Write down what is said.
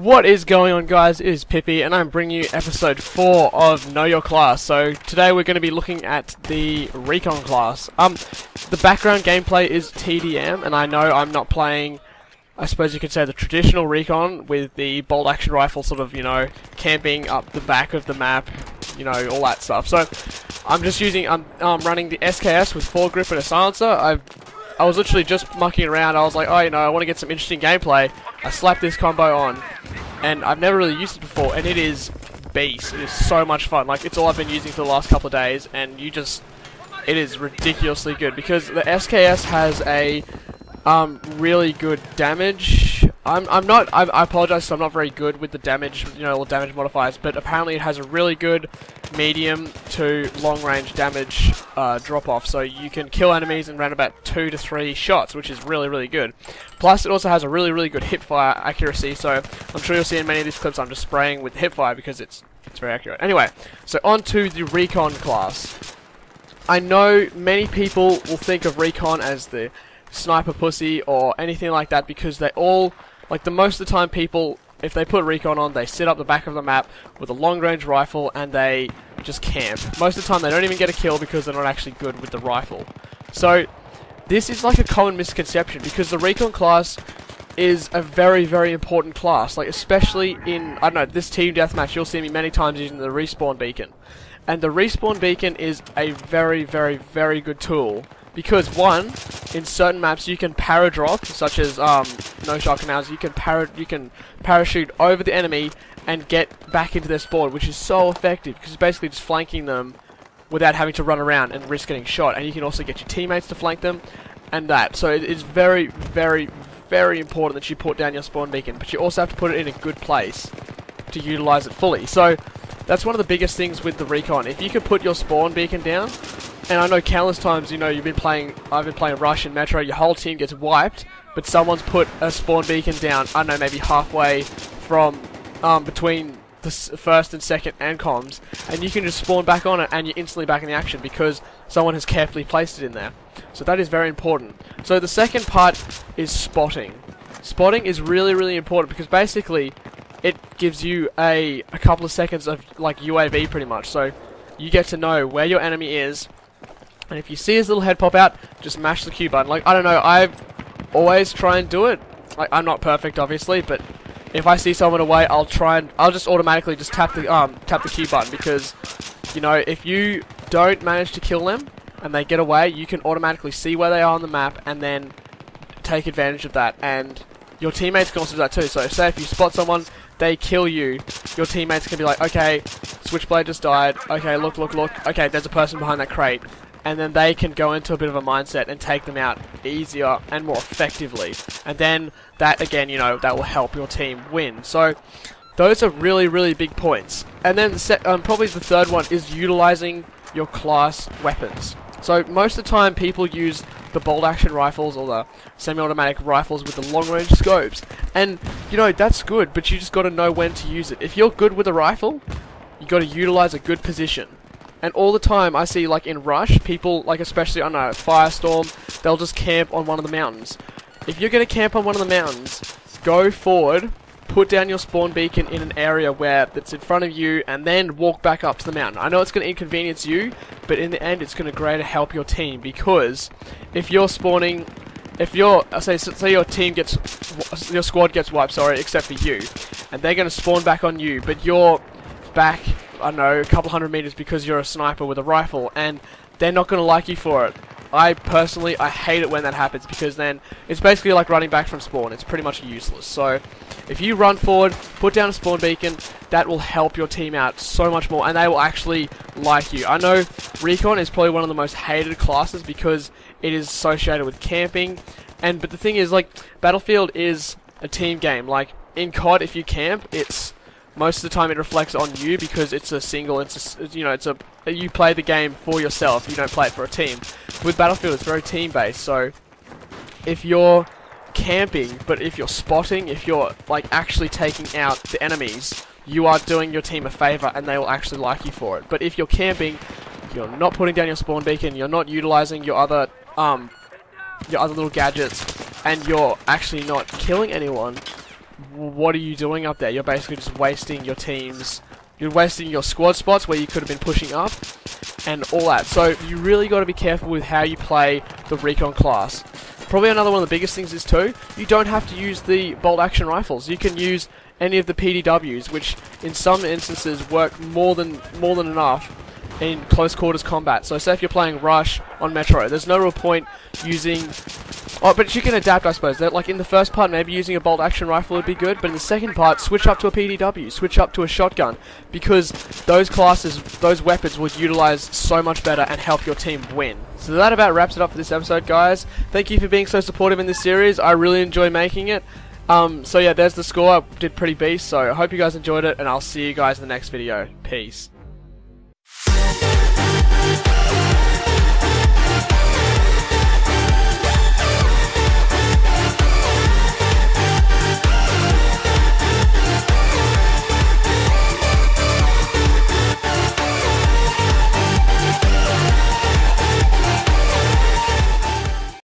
What is going on, guys? It is Pippi, and I'm bringing you episode 4 of Know Your Class. So today we're going to be looking at the Recon class. The background gameplay is TDM, and I know I'm not playing, I suppose you could say, the traditional Recon with the bolt action rifle, sort of, you know, camping up the back of the map, you know, all that stuff. So I'm just using, I'm running the SKS with foregrip and a silencer. I was literally just mucking around. I was like, oh, you know, I want to get some interesting gameplay. I slapped this combo on, and I've never really used it before, and it is beast. It is so much fun. Like, it's all I've been using for the last couple of days, and it is ridiculously good, because the SKS has a really good damage. I apologize, I'm not very good with the damage, you know, all damage modifiers, but apparently it has a really good medium to long range damage drop off, so you can kill enemies in around about 2 to 3 shots, which is really good. Plus it also has a really good hip fire accuracy, so I'm sure you'll see in many of these clips I'm just spraying with hip fire because it's very accurate. Anyway, so on to the Recon class. I know many people will think of Recon as the sniper pussy or anything like that, because they all, like, the most of the time people, if they put Recon on, they sit up the back of the map with a long range rifle and they just camp. Most of the time they don't even get a kill because they're not actually good with the rifle. So this is like a common misconception, because the Recon class is a very important class, like especially in, I don't know, this team deathmatch. You'll see me many times using the respawn beacon, and the respawn beacon is a very good tool. Because one, in certain maps you can paradrop, such as no shot canals. You can parachute over the enemy and get back into their spawn, which is so effective because it's basically just flanking them without having to run around and risk getting shot. And you can also get your teammates to flank them, and that. So it is very important that you put down your spawn beacon, but you also have to put it in a good place to utilize it fully. So that's one of the biggest things with the Recon. If you can put your spawn beacon down. And I know countless times, you know, I've been playing Rush and Metro, your whole team gets wiped, but someone's put a spawn beacon down, I don't know, maybe halfway from, between the first and second and comms, and you can just spawn back on it and you're instantly back in the action because someone has carefully placed it in there. So that is very important. So the second part is spotting. Spotting is really important because basically it gives you a couple of seconds of, like, UAV pretty much. So you get to know where your enemy is, and if you see his little head pop out, just mash the Q button. Like, I don't know, I always try and do it. Like, I'm not perfect, obviously, but if I see someone away, I'll just automatically just tap the Q button, because, you know, if you don't manage to kill them and they get away, you can automatically see where they are on the map and then take advantage of that. And your teammates can also do that too. So say if you spot someone, they kill you, your teammates can be like, okay, Switchblade just died, okay, look, okay, there's a person behind that crate. And then they can go into a bit of a mindset and take them out easier and more effectively. And then that, again, you know, that will help your team win. So those are really big points. And then probably the third one is utilizing your class weapons. So most of the time people use the bolt action rifles or the semi-automatic rifles with the long range scopes. And, you know, that's good, but you just got to know when to use it. If you're good with a rifle, you got to utilize a good position. And all the time I see, like, in Rush, people, like, especially, I don't know, Firestorm, they'll just camp on one of the mountains. If you're going to camp on one of the mountains, go forward, put down your spawn beacon in an area where it's in front of you, and then walk back up to the mountain. I know it's going to inconvenience you, but in the end it's going to greatly help your team, because if you're spawning, say your team gets, your squad gets wiped, sorry, except for you, and they're going to spawn back on you, but you're back, I don't know, a couple hundred meters because you're a sniper with a rifle, and they're not going to like you for it. I hate it when that happens, because then it's basically like running back from spawn. It's pretty much useless. So if you run forward, put down a spawn beacon, that will help your team out so much more, and they will actually like you. I know Recon is probably one of the most hated classes because it is associated with camping, but the thing is, like, Battlefield is a team game. Like, in COD, if you camp, most of the time it reflects on you, because it's a single, you play the game for yourself, you don't play it for a team. With Battlefield, it's very team-based, so if you're camping, but if you're spotting, if you're, like, actually taking out the enemies, you are doing your team a favor, and they will actually like you for it. But if you're camping, you're not putting down your spawn beacon, you're not utilizing your other little gadgets, and you're actually not killing anyone, what are you doing up there? You're basically just wasting your team's, you're wasting your squad spots where you could have been pushing up and all that. So you really got to be careful with how you play the Recon class. Probably another one of the biggest things is too, you don't have to use the bolt action rifles. You can use any of the PDWs, which in some instances work more than enough in close quarters combat. So say if you're playing Rush on Metro, there's no real point using... Oh, but you can adapt, I suppose. Like in the first part, maybe using a bolt action rifle would be good, but in the second part, switch up to a PDW, switch up to a shotgun, because those classes, those weapons would utilize so much better and help your team win. So that about wraps it up for this episode, guys. Thank you for being so supportive in this series. I really enjoy making it. So yeah, there's the score. I did pretty beast, so I hope you guys enjoyed it, and I'll see you guys in the next video. Peace.